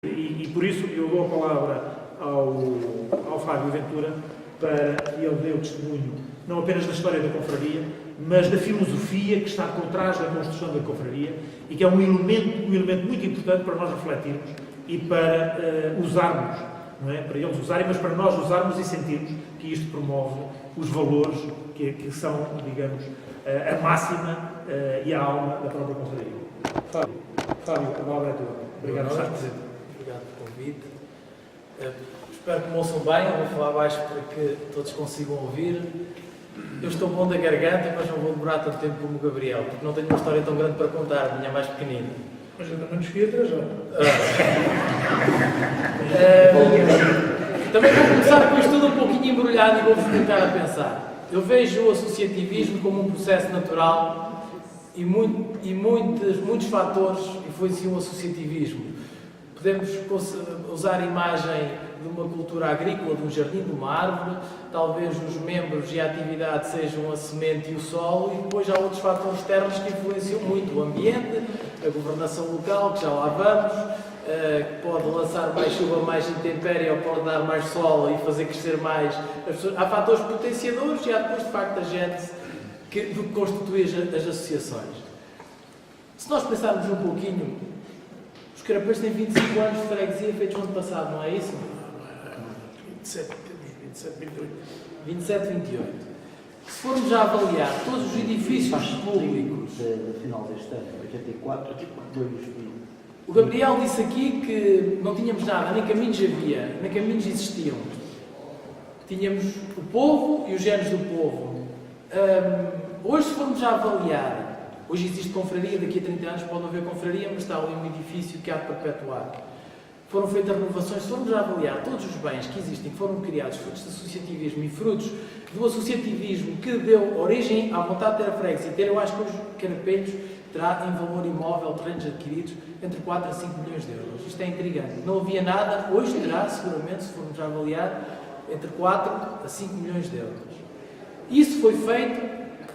E por isso eu dou a palavra ao Fábio Ventura para que ele dê o testemunho, não apenas da história da confraria, mas da filosofia que está por trás da construção da confraria e que é um elemento muito importante para nós refletirmos e para usarmos, não é? Para eles usarem, mas para nós usarmos e sentirmos que isto promove os valores que são, digamos, a máxima e a alma da própria confraria. Fábio, a palavra é tua. Obrigado por estar presente. Obrigado pelo convite. Espero que me ouçam bem, eu vou falar baixo para que todos consigam ouvir. Eu estou bom da garganta, mas não vou demorar tanto tempo como o Gabriel, porque não tenho uma história tão grande para contar, a minha é mais pequenina. Mas eu também nos fui atrás já. Também vou começar com isto tudo um pouquinho embrulhado e vou-vos ficar a pensar. Eu vejo o associativismo como um processo natural e muitos fatores influenciam o associativismo. Podemos usar a imagem de uma cultura agrícola, de um jardim, de uma árvore, talvez os membros e a atividade sejam a semente e o solo, e depois há outros fatores externos que influenciam muito: o ambiente, a governação local, que já lá vamos, que pode lançar mais chuva, mais intempérie, ou pode dar mais sol e fazer crescer mais as pessoas. Há fatores potenciadores e há depois, de facto, a gente do que constitui as associações. Se nós pensarmos um pouquinho, os Carapês têm 25 anos de freguesia feitos no ano passado, não é isso? 27, 28. Se formos já avaliar todos os edifícios públicos... No final deste ano, 84, 2 O Gabriel disse aqui que não tínhamos nada, nem caminhos havia, nem caminhos existiam. Tínhamos o povo e os genes do povo. Hoje, se formos já avaliar, hoje existe confraria, daqui a 30 anos pode não haver confraria, mas está ali um edifício que há de perpetuar. Foram feitas renovações, se formos já avaliar todos os bens que existem, que foram criados, frutos do associativismo e frutos do associativismo que deu origem à vontade de ter a freguesia, eu acho que os Carapelhos terá em valor imóvel, terrenos adquiridos, entre 4 a 5 milhões de euros. Isto é intrigante. Não havia nada, hoje terá, seguramente, se formos já avaliar, entre 4 a 5 milhões de euros. Isso foi feito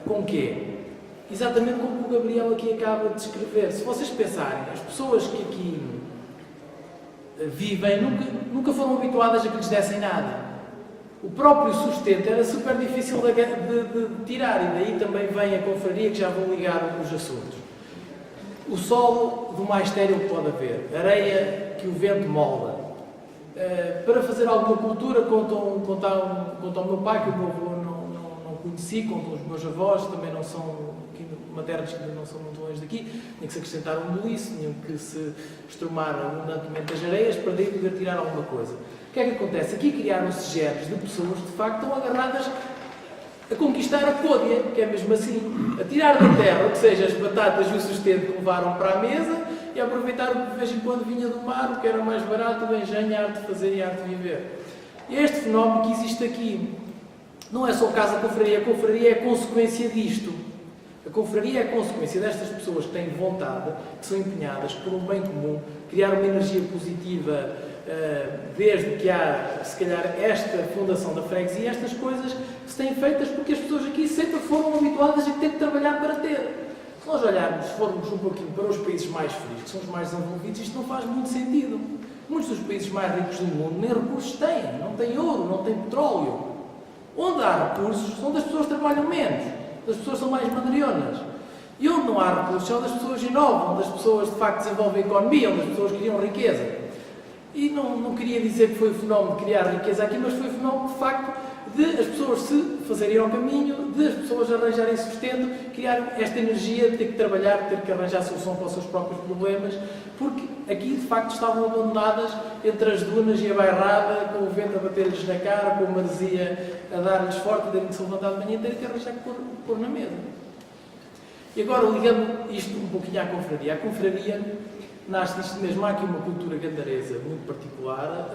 com quê? Exatamente como o Gabriel aqui acaba de descrever. Se vocês pensarem, as pessoas que aqui vivem nunca foram habituadas a que lhes dessem nada. O próprio sustento era super difícil de tirar, e daí também vem a confraria, que já vou ligar os assuntos. O solo do mais estéril que pode haver, areia que o vento molda. Para fazer alguma cultura, conta o meu pai, que o meu avô não conheci, contam os meus avós, também não são maternos, que não são muito longe daqui, tinha que se acrescentar um boliço, tinham que se estrumar abundantemente as areias para daí poder tirar alguma coisa. O que é que acontece? Aqui criaram-se genes de pessoas que de facto estão agarradas a conquistar a côdea, que é mesmo assim, a tirar da terra, ou seja, as batatas e o sustento que levaram para a mesa e a aproveitar o que de vez em quando vinha do mar, o que era mais barato, o engenho, a arte de fazer e a arte de viver. E é este fenómeno que existe aqui. Não é só o caso da confraria, a confraria é a consequência disto. A confraria é a consequência destas pessoas que têm vontade, que são empenhadas por um bem comum, criar uma energia positiva, desde que há, se calhar, esta fundação da freguesia, estas coisas que se têm feitas porque as pessoas aqui sempre foram habituadas a que têm que trabalhar para ter. Se nós olharmos, se formos um pouquinho para os países mais frios, que são os mais desenvolvidos, isto não faz muito sentido. Muitos dos países mais ricos do mundo nem recursos têm, não têm ouro, não têm petróleo. Onde há recursos, são das pessoas que trabalham menos. As pessoas são mais mandrionas. E onde não há recursos, são das pessoas que inovam, onde as pessoas de facto desenvolvem a economia, onde as pessoas criam riqueza. E não queria dizer que foi o fenómeno de criar riqueza aqui, mas foi o fenómeno de facto de as pessoas se fazerem ao caminho, de as pessoas arranjarem sustento, criar esta energia de ter que trabalhar, de ter que arranjar solução para os seus próprios problemas, porque aqui de facto estavam abandonadas entre as dunas e a bairrada, com o vento a bater-lhes na cara, com a maresia a dar-lhes forte, terem que se levantar de manhã e terem que arranjar que pôr na mesa. E agora, ligando isto um pouquinho à confraria. A confraria nasce disto mesmo. Há aqui uma cultura gandaresa muito particular.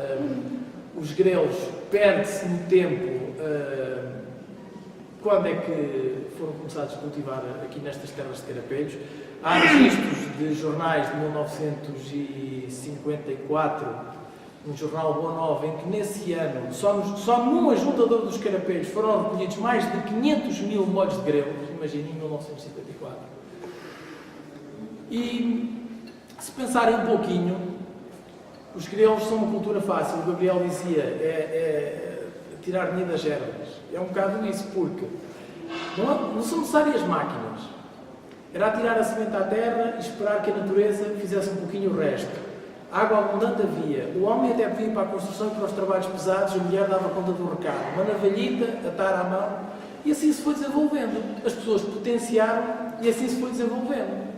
Os grelos perde-se no tempo quando é que foram começados a cultivar aqui nestas terras de Carapelhos. Há registros de jornais de 1954, um jornal Boa Nova, em que nesse ano, só num ajuntador dos Carapelhos foram recolhidos mais de 500 mil molhos de grelo, imaginem, em 1954. E, se pensarem um pouquinho, Os grelos são uma cultura fácil, o Gabriel dizia, é tirar dinheiro das ervas. É um bocado isso, porque não são necessárias máquinas. Era atirar a semente à terra e esperar que a natureza fizesse um pouquinho o resto. Água abundante havia. O homem até podia ir para a construção e para os trabalhos pesados, a mulher dava conta do recado. Uma navalhita, atar à mão, e assim se foi desenvolvendo. As pessoas potenciaram e assim se foi desenvolvendo.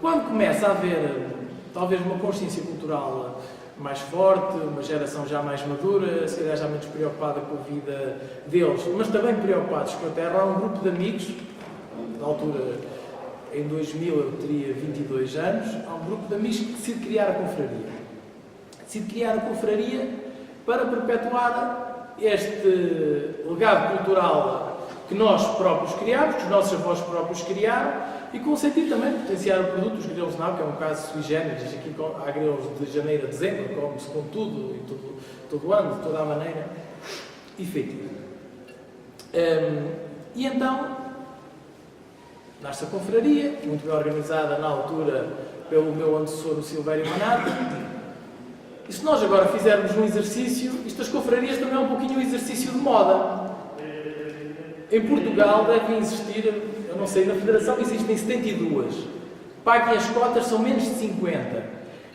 Quando começa a haver, talvez, uma consciência cultural mais forte, uma geração já mais madura, se calhar já menos preocupada com a vida deles, mas também preocupados com a terra, há um grupo de amigos, na altura, em 2000 eu teria 22 anos, há um grupo de amigos que decide criar a confraria. Decide criar a confraria para perpetuar este legado cultural que nós próprios criámos, que os nossos avós próprios criaram, e com o sentido também de potenciar o produto dos grelos de nabo, que é um caso sui generis. Aqui há grelos de janeiro a dezembro, come-se com tudo, e todo o ano, de toda a maneira efetiva. E então, nasce a confraria, muito bem organizada na altura pelo meu antecessor, o Silvério Manato. E se nós agora fizermos um exercício, estas confrarias também é um pouquinho um exercício de moda. Em Portugal devem existir, eu não sei, na Federação existem 72. Paguem as cotas, são menos de 50.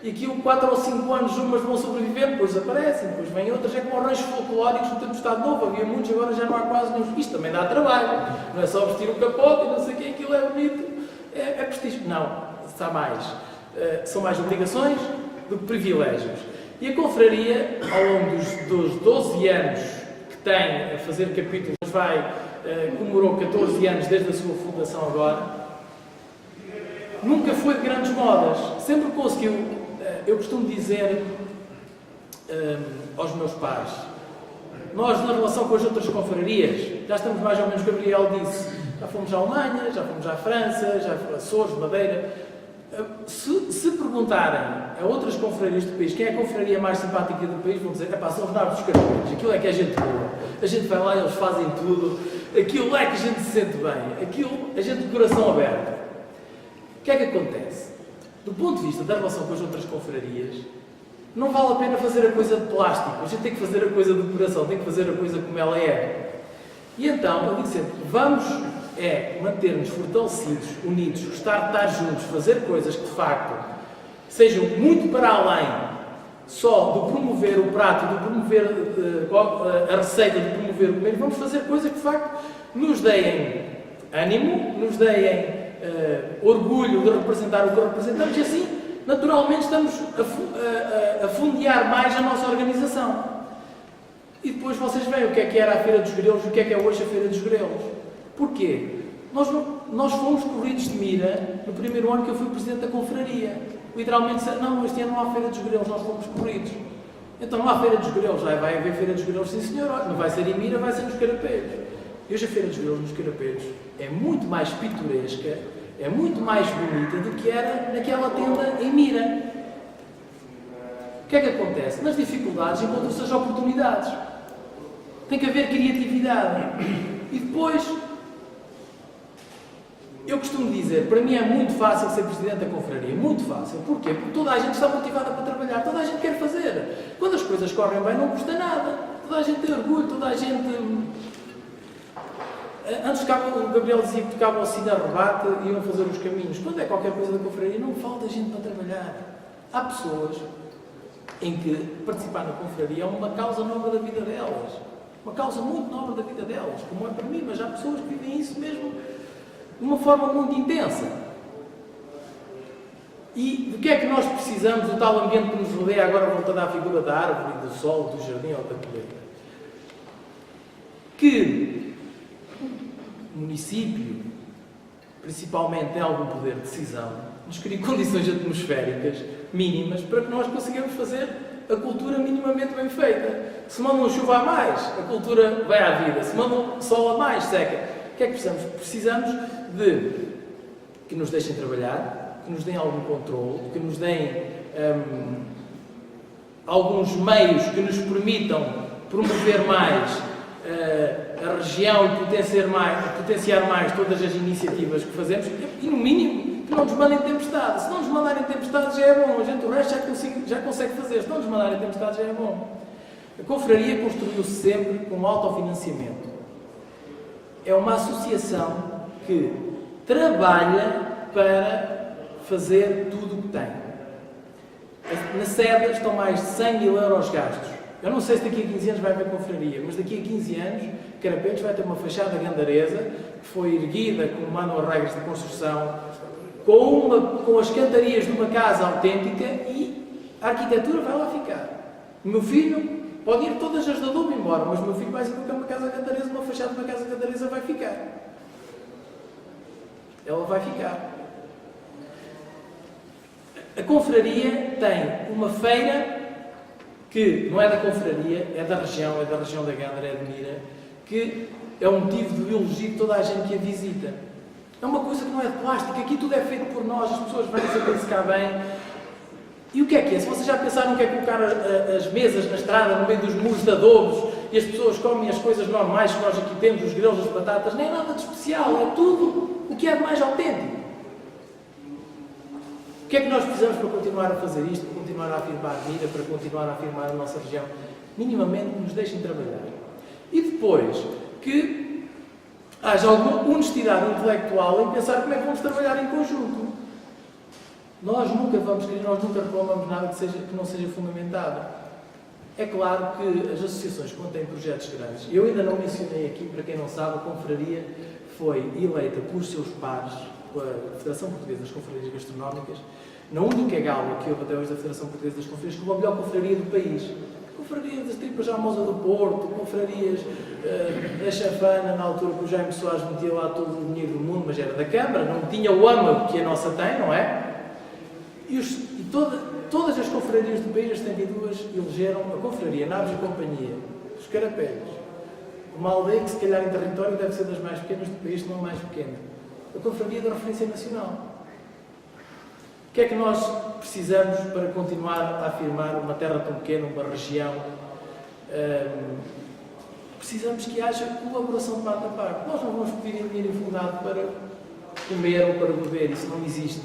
E aquilo, 4 ou 5 anos, umas vão sobreviver, depois aparecem, depois vêm outras. É como arranjos folclóricos no tempo do Estado Novo, havia muitos, agora já não há quase nenhum. Isto também dá trabalho, não é só vestir o capote e não sei o que, aquilo é bonito, é prestígio. Não, está mais. São mais obrigações do que privilégios. E a confraria, ao longo dos 12 anos que tem a fazer capítulos, comemorou 14 anos desde a sua fundação agora, nunca foi de grandes modas, sempre conseguiu. Eu costumo dizer aos meus pais, nós na relação com as outras confrarias, já estamos mais ou menos, Gabriel disse, já fomos à Alemanha, já fomos à França, já fomos a Açores, Madeira. Se perguntarem a outras confrarias do país quem é a confraria mais simpática do país, vão dizer, são os Nabos dos Carvalhos, aquilo é que é gente boa, a gente vai lá e eles fazem tudo, aquilo é que a gente se sente bem, aquilo, a gente de coração aberto. O que é que acontece? Do ponto de vista da relação com as outras confrarias, não vale a pena fazer a coisa de plástico, a gente tem que fazer a coisa de coração, tem que fazer a coisa como ela é. E então, eu digo sempre, vamos manter-nos fortalecidos, unidos, gostar de estar juntos, fazer coisas que de facto sejam muito para além só de promover o prato, de promover a receita, de promover o comer. Vamos fazer coisas que de facto nos deem ânimo, nos deem orgulho de representar o que representamos, e assim naturalmente estamos a fundear mais a nossa organização. E depois vocês veem o que era a Feira dos Grelos e o que é hoje a Feira dos Grelos. Porquê? Nós fomos corridos de mira no primeiro ano que eu fui presidente da confraria. Literalmente disseram, não, este ano não há Feira dos Grelos, nós fomos corridos. Então não há Feira dos Grelos, já vai haver Feira dos Grelos, sim senhor, não vai ser em Mira, vai ser nos Carapeiros. E hoje a Feira dos Grelos nos Carapeiros é muito mais pitoresca, é muito mais bonita do que era naquela tenda em Mira. O que é que acontece? Nas dificuldades encontram-se as oportunidades. Tem que haver criatividade. E depois, eu costumo dizer, para mim é muito fácil ser presidente da confraria. Muito fácil. Porquê? Porque toda a gente está motivada para trabalhar. Toda a gente quer fazer. Quando as coisas correm bem, não custa nada. Toda a gente tem orgulho, toda a gente... Antes o Gabriel dizia que tocava o sino a rebate e iam fazer os caminhos. Quando é qualquer coisa da confraria, não falta gente para trabalhar. Há pessoas em que participar na confraria é uma causa nobre da vida delas. Uma causa muito nobre da vida delas, como é para mim, mas há pessoas que vivem isso mesmo de uma forma muito intensa. E do que é que nós precisamos, do tal ambiente que nos rodeia, agora voltando à figura da árvore, do sol, do jardim ou da colheita? Que o município, principalmente, tem algum poder de decisão, nos cria condições atmosféricas mínimas para que nós consigamos fazer a cultura minimamente bem feita. Se mandam chuva a mais, a cultura vai à vida. Se mandam sol a mais, seca. O que é que precisamos? Precisamos de que nos deixem trabalhar, que nos deem algum controle, que nos deem alguns meios que nos permitam promover mais a região e potenciar mais todas as iniciativas que fazemos e, no mínimo, que não nos mandem tempestade. Se não nos mandarem tempestade já é bom, a gente o resto já consegue fazer. Se não nos mandarem tempestade já é bom. A confraria construiu-se sempre com autofinanciamento. É uma associação que trabalha para fazer tudo o que tem. Na sede estão mais de 100 mil euros gastos. Eu não sei se daqui a 15 anos vai haver confraria, mas daqui a 15 anos, Carapelos vai ter uma fachada gandaresa que foi erguida como mandam as regras de construção, com as cantarias de uma casa autêntica e a arquitetura vai lá ficar. O meu filho pode ir todas as de adubo embora, mas o meu filho vai ser uma casa gandaresa, uma fachada de uma casa gandaresa vai ficar. Ela vai ficar. A confraria tem uma feira que não é da confraria, é da região da Gândara, é de Mira, que é um motivo de elogio de toda a gente que a visita. É uma coisa que não é de plástico, aqui tudo é feito por nós, as pessoas vêm saber se cá bem. E o que é? Se vocês já pensaram o que é colocar as mesas na estrada, no meio dos muros de adobos, e as pessoas comem as coisas normais que nós aqui temos, os grelos, as batatas, nem é nada de especial, é tudo o que é de mais autêntico. O que é que nós precisamos para continuar a fazer isto, para continuar a afirmar a Mira, para continuar a afirmar a nossa região? Minimamente nos deixem trabalhar. E depois, que haja alguma honestidade intelectual em pensar como é que vamos trabalhar em conjunto. Nós nunca reclamamos nada que não seja fundamentado. É claro que as associações, quando têm projetos grandes, eu ainda não mencionei aqui, para quem não sabe, a confraria foi eleita por seus pares, pela Federação Portuguesa das Confrarias Gastronómicas, na única gala que houve até hoje da Federação Portuguesa das Confrarias, como a melhor confraria do país. Confrarias das tripas Almosa do Porto, confrarias da Chafana, na altura que o Jaime Soares metia lá todo o dinheiro do mundo, mas era da Câmara, não tinha o âmago que a nossa tem, não é? Todas as confrarias do país, as 72, elegeram a confraria Naves e Companhia, os Carapéus, uma aldeia que se calhar em território deve ser das mais pequenas do país, se não a mais pequena. A confraria da referência nacional. O que é que nós precisamos para continuar a afirmar uma terra tão pequena, uma região? Precisamos que haja colaboração de parte a parte. Nós não vamos pedir dinheiro infundado para comer ou para beber, isso não existe.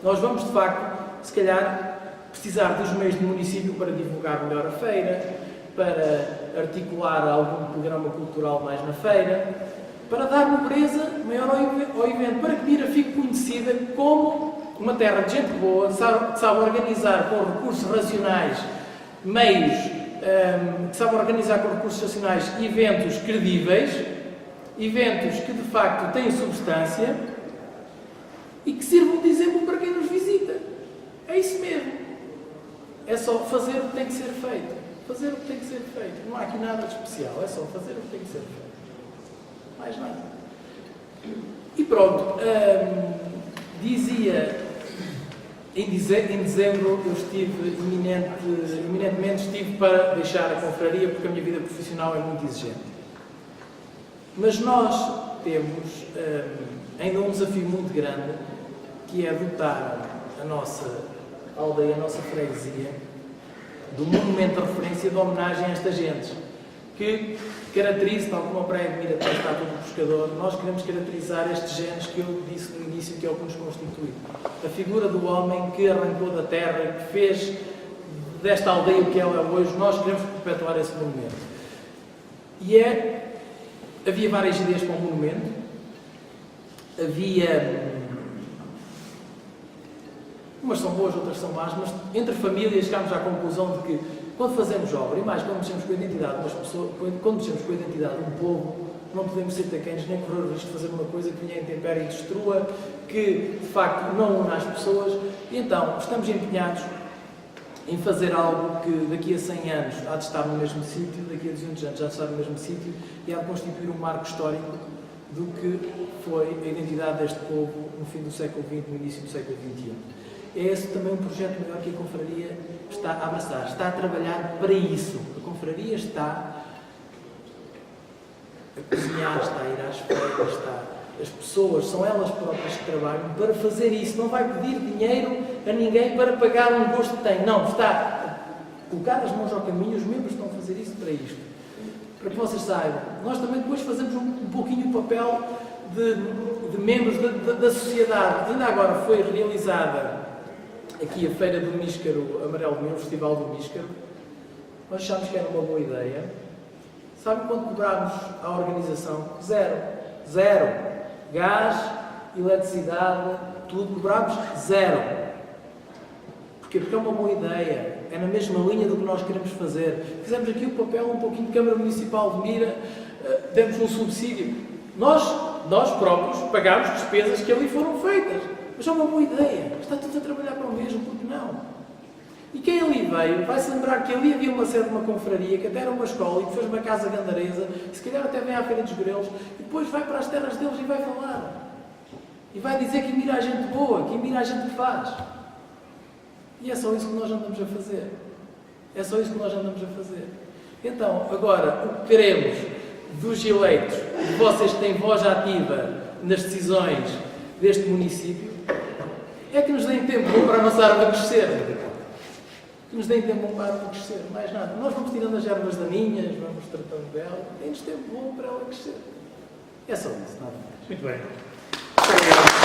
Nós vamos, de facto, se calhar, precisar dos meios do município para divulgar melhor a feira, para articular algum programa cultural mais na feira, para dar nobreza maior ao evento, para que Mira fique conhecida como uma terra de gente boa, que sabe organizar com recursos racionais meios, que sabe organizar com recursos racionais eventos credíveis, eventos que de facto têm substância e que sirvam de exemplo para quem nos visita. É isso mesmo. É só fazer o que tem que ser feito. Fazer o que tem que ser feito. Não há aqui nada de especial, é só fazer o que tem que ser feito. Mais nada. E pronto, dizia, em dezembro eu estive eminentemente para deixar a confraria porque a minha vida profissional é muito exigente. Mas nós temos ainda um desafio muito grande, que é dotar a nossa aldeia, a nossa freguesia, de um monumento de referência de homenagem a esta gente, que caracterize, tal como a Praia de Mira tem a estátua do pescador, nós queremos caracterizar estes genes que eu disse no início, que é o que nos constitui. A figura do homem que arrancou da terra, que fez desta aldeia o que ela é hoje, nós queremos perpetuar esse monumento. E havia várias ideias para o monumento, umas são boas, outras são más, mas entre famílias chegámos à conclusão de que quando fazemos obra, e mais quando mexemos com a identidade das pessoas, quando mexemos com a identidade de um povo, não podemos ser tacanhos nem correr o risco de fazer uma coisa que venha a intempério e destrua, que de facto não une as pessoas. E então estamos empenhados em fazer algo que daqui a 100 anos há de estar no mesmo sítio, daqui a 200 anos há de estar no mesmo sítio e há de constituir um marco histórico do que foi a identidade deste povo no fim do século XX, no início do século XXI. É esse também um projeto maior que a confraria está a abraçar, está a trabalhar para isso. A confraria está a cozinhar, está a ir às feiras, as pessoas, são elas próprias que trabalham para fazer isso. Não vai pedir dinheiro a ninguém para pagar um gosto que tem. Não, está a colocar as mãos ao caminho, os membros estão a fazer isso para isto. Para que vocês saibam. Nós também depois fazemos um pouquinho o papel de membros da sociedade. Ainda agora foi realizada aqui a Feira do Míscaro Amarelo de Mil, o Festival do Míscaro. Nós achámos que era uma boa ideia. Sabe quanto cobrámos à organização? Zero. Zero. Gás, eletricidade, tudo, cobrámos zero. Porquê? Porque é uma boa ideia. É na mesma linha do que nós queremos fazer. Fizemos aqui o papel um pouquinho de Câmara Municipal de Mira, demos um subsídio. Nós próprios pagámos despesas que ali foram feitas. Mas é uma boa ideia. Está tudo a trabalhar para o mesmo, porque não? E quem ali veio vai se lembrar que ali havia uma sede de uma confraria, que até era uma escola e depois uma casa gandaresa, e se calhar até vem à Feira dos Grelos, e depois vai para as terras deles e vai falar. E vai dizer que em Mira há gente boa, que em Mira há gente que faz. E é só isso que nós andamos a fazer. É só isso que nós andamos a fazer. Então, agora, o que queremos dos eleitos, de vocês que têm voz ativa nas decisões deste município, é que nos deem tempo para a nossa árvore crescer. Que nos deem tempo para a árvore crescer, mais nada. Nós vamos tirando as ervas daninhas, vamos tratando dela, deem-nos tempo bom para ela crescer. É só isso, nada mais. Muito bem. Muito obrigado.